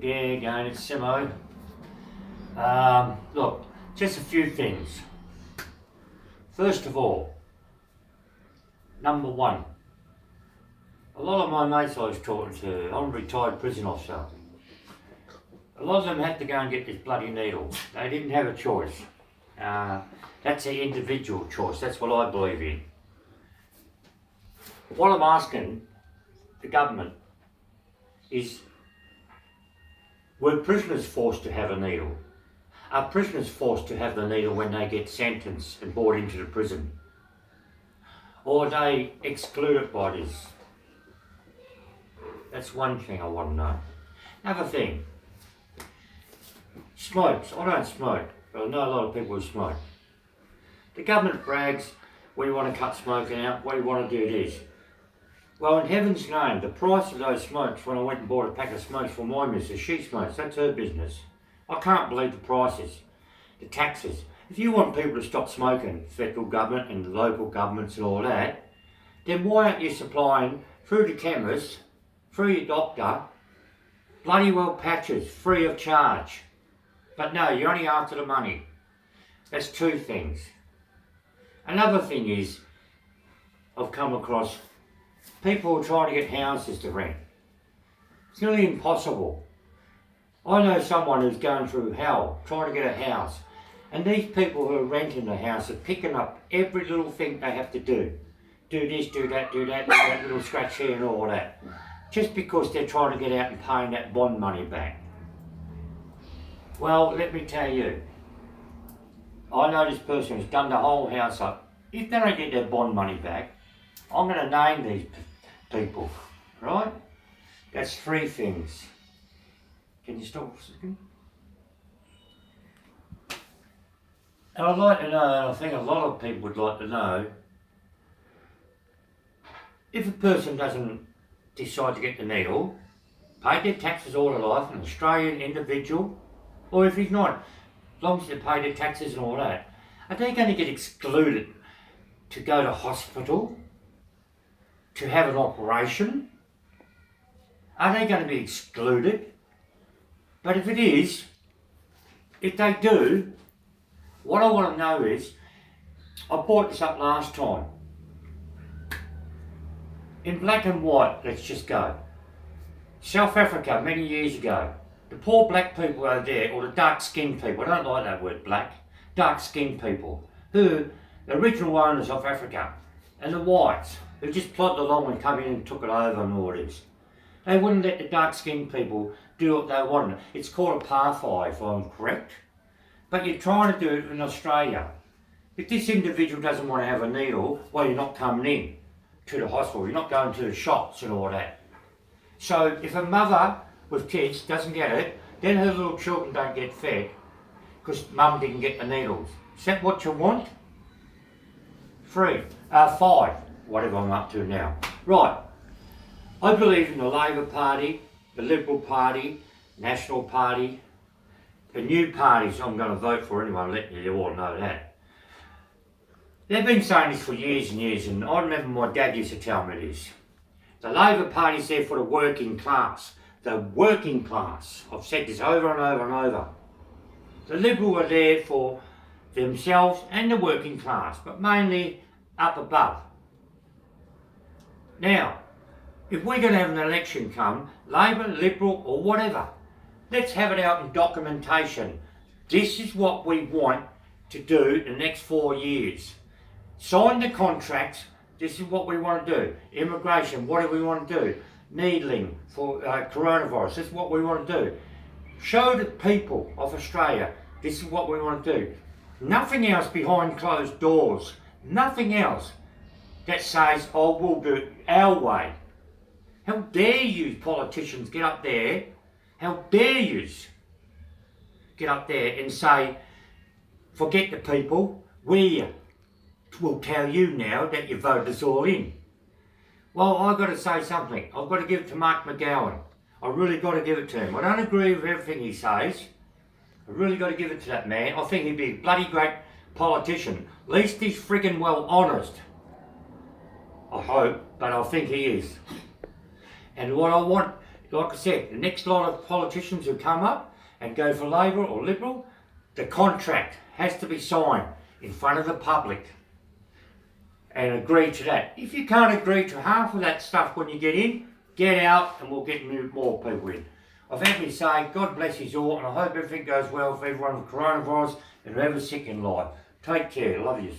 Yeah, again, it's Simo. Look, just a few things. First of all, number one, a lot of my mates I was talking to, I'm a retired prison officer. A lot of them had to go and get this bloody needle. They didn't have a choice. That's an individual choice. That's what I believe in. What I'm asking the government is, were prisoners forced to have a needle? Are prisoners forced to have the needle when they get sentenced and brought into the prison? Or are they excluded by this? That's one thing I want to know. Another thing, smokes. I don't smoke, but I know a lot of people who smoke. The government brags, we want to cut smoking out, we want to do this. Well, in heaven's name, the price of those smokes, when I went and bought a pack of smokes for my missus, she smokes, that's her business. I can't believe the prices, the taxes. If you want people to stop smoking, federal government and the local governments and all that, then why aren't you supplying through the chemist, through your doctor, bloody well patches, free of charge? But no, you're only after the money. That's two things. Another thing is, I've come across people trying to get houses to rent. It's nearly impossible. I know someone who's going through hell trying to get a house, and these people who are renting the house are picking up every little thing they have to do. Do this, do that, do that, little scratch here and all that. Just because they're trying to get out and paying that bond money back. Well, let me tell you, I know this person who's done the whole house up. If they don't get their bond money back, I'm going to name these people, right? That's three things. Can you stop for a second? And I'd like to know, and I think a lot of people would like to know, if a person doesn't decide to get the needle, pay their taxes all their life, an Australian individual, or if he's not, as long as they pay their taxes and all that, are they going to get excluded to go to hospital, to have an operation? Are they going to be excluded? But if it is, if they do, what I want to know is, I brought this up last time. In black and white, let's just go. South Africa, many years ago, the poor black people over there, or the dark-skinned people, I don't like that word black, dark-skinned people, who, the original owners of Africa, and the whites, who just plodded along and come in and took it over and all this. They wouldn't let the dark-skinned people do what they wanted. It's called apartheid, if I'm correct. But you're trying to do it in Australia. If this individual doesn't want to have a needle, well, you're not coming in to the hospital. You're not going to the shops and all that. So if a mother with kids doesn't get it, then her little children don't get fed because mum didn't get the needles. Is that what you want? 5, whatever I'm up to now. Right. I believe in the Labor Party, the Liberal Party, National Party, the new parties I'm going to vote for anyway, I'm letting you all know that. They've been saying this for years and years, and I remember my dad used to tell me this. The Labor Party's there for the working class. The working class. I've said this over and over and over. The Liberal are there for themselves and the working class, but mainly up above. Now, if we're going to have an election come, Labor, Liberal or whatever, let's have it out in documentation. This is what we want to do the next 4 years. Sign the contracts, this is what we want to do. Immigration, what do we want to do? Needling for coronavirus, this is what we want to do. Show the people of Australia, this is what we want to do. Nothing else behind closed doors. Nothing else that says, oh, we'll do it our way. How dare you politicians get up there, how dare you get up there and say, forget the people, we will tell you now that you voted us all in. Well, I've got to say something. I've got to give it to Mark McGowan. I've really got to give it to him. I don't agree with everything he says. I've really got to give it to that man. I think he'd be a bloody great politician. At least he's friggin' well honest. I hope, but I think he is. And what I want like I said, the next lot of politicians who come up and go for Labor or Liberal, the contract has to be signed in front of the public and agree to that. If you can't agree to half of that stuff when you get out and we'll get more people in. I've had me say, God bless you all, and I hope everything goes well for everyone with coronavirus and whoever's sick in life. Take care. Love yous.